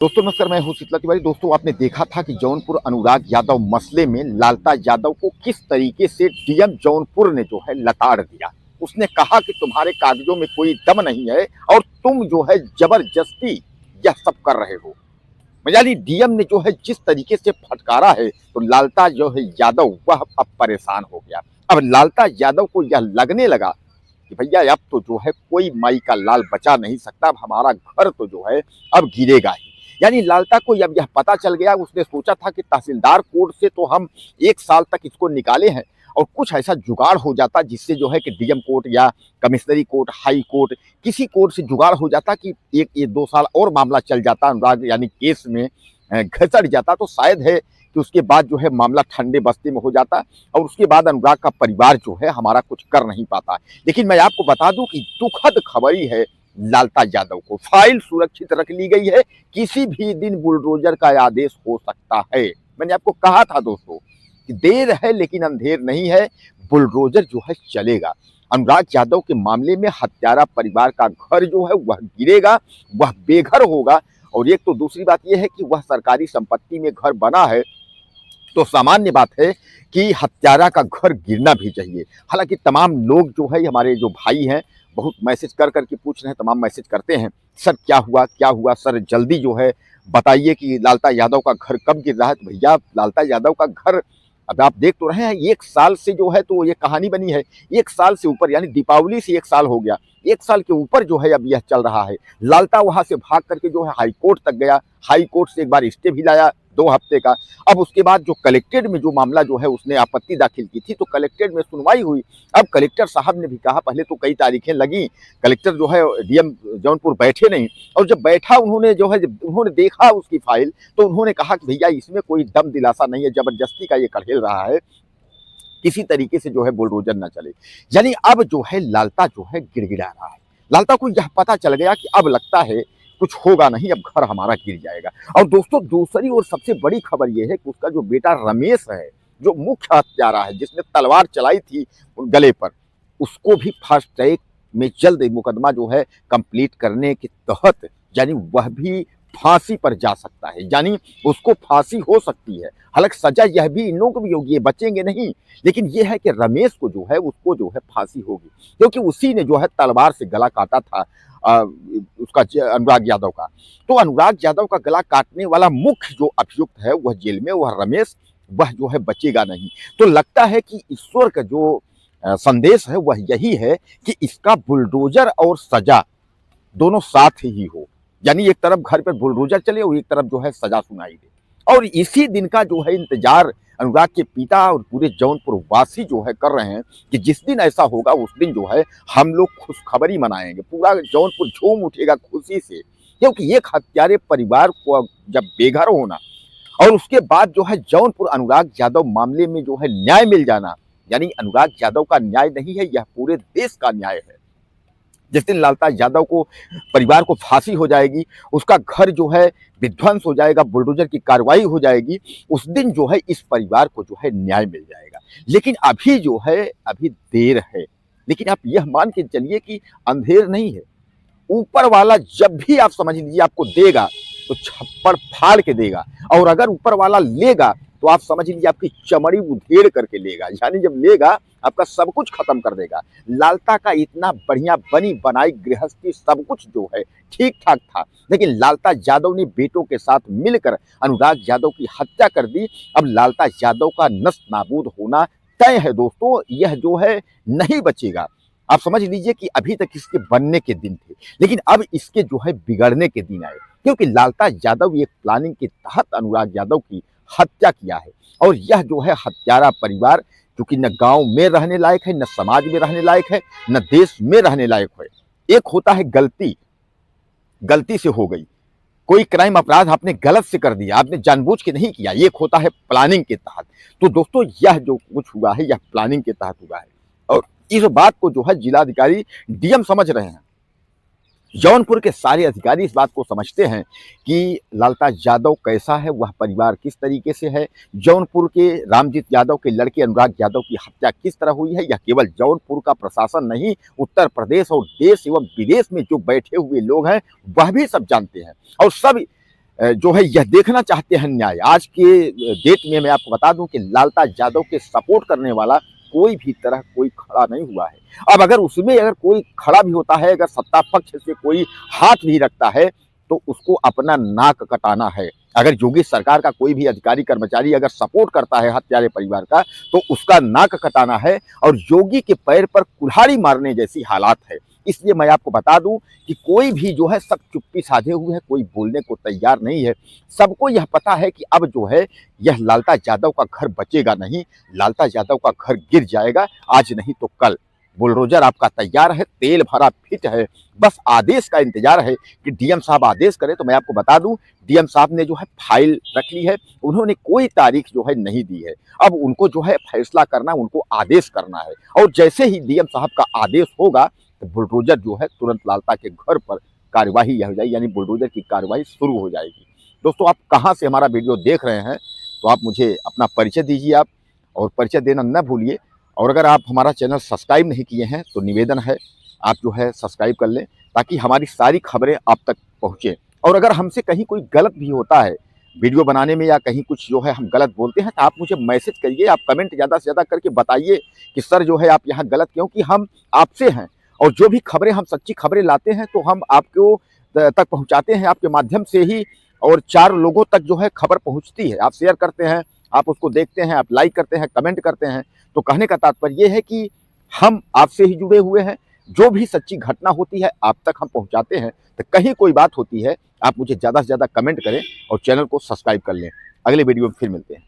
दोस्तों नमस्कार, मैं हूं शीतला तिवारी। दोस्तों आपने देखा था कि जौनपुर अनुराग यादव मसले में लालता यादव को किस तरीके से डीएम जौनपुर ने जो है लताड़ दिया। उसने कहा कि तुम्हारे कागजों में कोई दम नहीं है और तुम जो है जबरदस्ती यह सब कर रहे हो। यानी डीएम ने जो है जिस तरीके से फटकारा है तो लालता जो है यादव वह अब परेशान हो गया। अब लालता यादव को यह लगने लगा कि भैया अब तो जो है कोई माई का लाल बचा नहीं सकता, अब हमारा घर तो जो है अब गिरेगा ही। यानी लालता को जब यह पता चल गया, उसने सोचा था कि तहसीलदार कोर्ट से तो हम 1 साल तक इसको निकाले हैं और कुछ ऐसा जुगाड़ हो जाता जिससे जो है कि डीएम कोर्ट या कमिश्नरी कोर्ट, हाई कोर्ट, किसी कोर्ट से जुगाड़ हो जाता कि 1-2 साल और मामला चल जाता, अनुराग यानी केस में घसट जाता, तो शायद है कि उसके बाद जो है मामला ठंडे बस्ते में हो जाता और उसके बाद अनुराग का परिवार जो है हमारा कुछ कर नहीं पाता। लेकिन मैं आपको बता दूं कि दुखद खबरी है, लालता यादव को फाइल सुरक्षित रख ली गई है। किसी भी दिन बुलडोजर का आदेश हो सकता है। मैंने आपको कहा था दोस्तों कि देर है लेकिन अंधेर नहीं है, बुलडोजर जो है चलेगा। अनुराग यादव के मामले में हत्यारा परिवार का घर जो है वह गिरेगा, वह बेघर होगा। और एक तो दूसरी बात यह है कि वह सरकारी संपत्ति में घर बना है तो सामान्य बात है कि हत्यारा का घर गिरना भी चाहिए। हालांकि तमाम लोग जो है, हमारे जो भाई हैं, बहुत मैसेज कर करके पूछ रहे हैं, तमाम मैसेज करते हैं, सर क्या हुआ सर, जल्दी जो है बताइए कि लालता यादव का घर कब गिर रहा है। तो भैया लालता यादव का घर अब आप देख तो रहे हैं, 1 साल से जो है तो ये कहानी बनी है। 1 साल से ऊपर, यानी दीपावली से 1 साल हो गया, 1 साल के ऊपर जो है अब यह चल रहा है। लालता वहां से भाग करके जो है हाई कोर्ट तक गया, हाई कोर्ट से एक बार स्टे भी लाया 2 हफ्ते का। अब उसके बाद जो कलेक्टेड में जो मामला जो है उसने आपत्ति दाखिल की थी तो कलेक्टेड में सुनवाई हुई। अब कलेक्टर साहब ने भी कहा, पहले तो कई तारीखें लगी, कलेक्टर जो है डीएम जौनपुर बैठे नहीं, और जब बैठा उन्होंने जो है, जब उन्होंने देखा उसकी फाइल तो उन्होंने कहा कि भैया इसमें कोई दम दिलासा नहीं है, जबरदस्ती का ये कढ़ेल रहा है, किसी तरीके से जो है बुलडोजर ना चले। यानी अब जो है लालता जो है गिड़गिड़ा रहा है। लालता को यह पता चल गया कि अब लगता है कुछ होगा नहीं, अब घर हमारा गिर जाएगा। और दोस्तों दूसरी और सबसे बड़ी खबर यह है कि उसका जो बेटा रमेश है, जो मुख्य हत्यारा है, जिसने तलवार चलाई थी गले पर, उसको भी फास्ट ट्रैक में जल्द मुकदमा जो है कंप्लीट करने के तहत, यानी वह भी फांसी पर जा सकता है, यानी उसको फांसी हो सकती है। हालांकि सजा यह भी इन लोगों को भी होगी, ये बचेंगे नहीं, लेकिन यह है कि रमेश को जो है उसको जो है फांसी होगी, क्योंकि उसी ने जो है तलवार से गला काटा था उसका, अनुराग यादव का। तो अनुराग यादव का गला काटने वाला मुख्य जो अभियुक्त है वह जेल में, वह रमेश, वह जो है बचेगा नहीं। तो लगता है कि ईश्वर का जो संदेश है वह यही है कि इसका बुलडोजर और सजा दोनों साथ ही हो, यानी एक तरफ घर पर बुलडोजर चले और एक तरफ जो है सजा सुनाई दे। और इसी दिन का जो है इंतजार अनुराग के पिता और पूरे जौनपुर वासी जो है कर रहे हैं कि जिस दिन ऐसा होगा उस दिन जो है हम लोग खुशखबरी मनाएंगे, पूरा जौनपुर झूम उठेगा खुशी से। क्योंकि एक हत्यारे परिवार को जब बेघर होना और उसके बाद जो है जौनपुर अनुराग यादव मामले में जो है न्याय मिल जाना, यानी अनुराग यादव का न्याय नहीं है, यह पूरे देश का न्याय है। जिस दिन लालता यादव को परिवार को फांसी हो जाएगी, उसका घर जो है विध्वंस हो जाएगा, बुलडोजर की कार्रवाई हो जाएगी, उस दिन जो है इस परिवार को जो है न्याय मिल जाएगा। लेकिन अभी जो है अभी देर है, लेकिन आप यह मान के चलिए कि अंधेर नहीं है। ऊपर वाला जब भी आप समझ लीजिए आपको देगा तो छप्पड़ फाड़ के देगा, और अगर ऊपर वाला लेगा तो आप समझ लीजिए आपकी चमड़ी उधेड़ करके लेगा, यानी जब लेगा आपका सब कुछ खत्म कर देगा। लालता का इतना बढ़िया बनी बनाई गृहस्थी सब कुछ जो है ठीक ठाक था, लेकिन लालता यादव ने बेटों के साथ मिलकर अनुराग यादव की हत्या कर दी। अब लालता यादव का नष्ट नाबूद होना तय है दोस्तों, यह जो है नहीं बचेगा। आप समझ लीजिए कि अभी तक इसके बनने के दिन थे, लेकिन अब इसके जो है बिगड़ने के दिन आए, क्योंकि लालता यादव एक प्लानिंग के तहत अनुराग यादव की हत्या किया है। और यह जो है हत्यारा परिवार, क्योंकि न गांव में रहने लायक है, न समाज में रहने लायक है, न देश में रहने लायक है। एक होता है गलती, गलती से हो गई, कोई क्राइम अपराध आपने गलत से कर दिया, आपने जानबूझ के नहीं किया। एक होता है प्लानिंग के तहत। तो दोस्तों यह जो कुछ हुआ है यह प्लानिंग के तहत हुआ है, और इस बात को जो है जिलाधिकारी डीएम समझ रहे हैं। जौनपुर के सारे अधिकारी इस बात को समझते हैं कि लालता यादव कैसा है, वह परिवार किस तरीके से है, जौनपुर के रामजीत यादव के लड़के अनुराग यादव की हत्या किस तरह हुई है। यह केवल जौनपुर का प्रशासन नहीं, उत्तर प्रदेश और देश एवं विदेश में जो बैठे हुए लोग हैं वह भी सब जानते हैं। और सब जो है यह देखना चाहते हैं न्याय। आज के डेट में मैं आपको बता दूं कि लालता यादव के सपोर्ट करने वाला कोई भी तरह कोई खड़ा नहीं हुआ है। अब अगर उसमें अगर कोई खड़ा भी होता है, अगर सत्ता पक्ष से कोई हाथ भी रखता है, तो उसको अपना नाक कटाना है। अगर योगी सरकार का कोई भी अधिकारी कर्मचारी अगर सपोर्ट करता है हत्यारे परिवार का, तो उसका नाक कटाना है और योगी के पैर पर कुल्हाड़ी मारने जैसी हालात है। इसलिए मैं आपको बता दूं कि कोई भी जो है सब चुप्पी साधे हुए है, कोई बोलने को तैयार नहीं है। सबको यह पता है कि अब जो है यह लालता यादव का घर बचेगा नहीं, लालता यादव का घर गिर जाएगा, आज नहीं तो कल। बुलडोजर आपका तैयार है, तेल भरा फिट है, बस आदेश का इंतजार है कि डीएम साहब आदेश करें। तो मैं आपको बता दूं, डीएम साहब ने जो है फाइल रख ली है, उन्होंने कोई तारीख जो है नहीं दी है। अब उनको जो है फैसला करना, उनको आदेश करना है, और जैसे ही डीएम साहब का आदेश होगा तो बुलडोजर जो है तुरंत लालता के घर पर कार्यवाही हो जाएगी, यानी बुलडोजर की कार्यवाही शुरू हो जाएगी। दोस्तों, आप कहाँ से हमारा वीडियो देख रहे हैं, तो आप मुझे अपना परिचय दीजिए आप, और परिचय देना न भूलिए। और अगर आप हमारा चैनल सब्सक्राइब नहीं किए हैं तो निवेदन है आप जो है सब्सक्राइब कर लें, ताकि हमारी सारी खबरें आप तक पहुँचें। और अगर हमसे कहीं कोई गलत भी होता है वीडियो बनाने में, या कहीं कुछ जो है हम गलत बोलते हैं, तो आप मुझे मैसेज करिए, आप कमेंट ज़्यादा से ज़्यादा करके बताइए कि सर जो है आप यहाँ गलत, क्योंकि हम आपसे हैं। और जो भी खबरें हम सच्ची खबरें लाते हैं तो हम आपको तक पहुँचाते हैं आपके माध्यम से ही, और 4 लोगों तक जो है खबर पहुँचती है। आप शेयर करते हैं, आप उसको देखते हैं, आप लाइक करते हैं, कमेंट करते हैं। तो कहने का तात्पर्य ये है कि हम आपसे ही जुड़े हुए हैं। जो भी सच्ची घटना होती है आप तक हम पहुंचाते हैं। तो कहीं कोई बात होती है, आप मुझे ज़्यादा से ज़्यादा कमेंट करें और चैनल को सब्सक्राइब कर लें। अगले वीडियो में फिर मिलते हैं।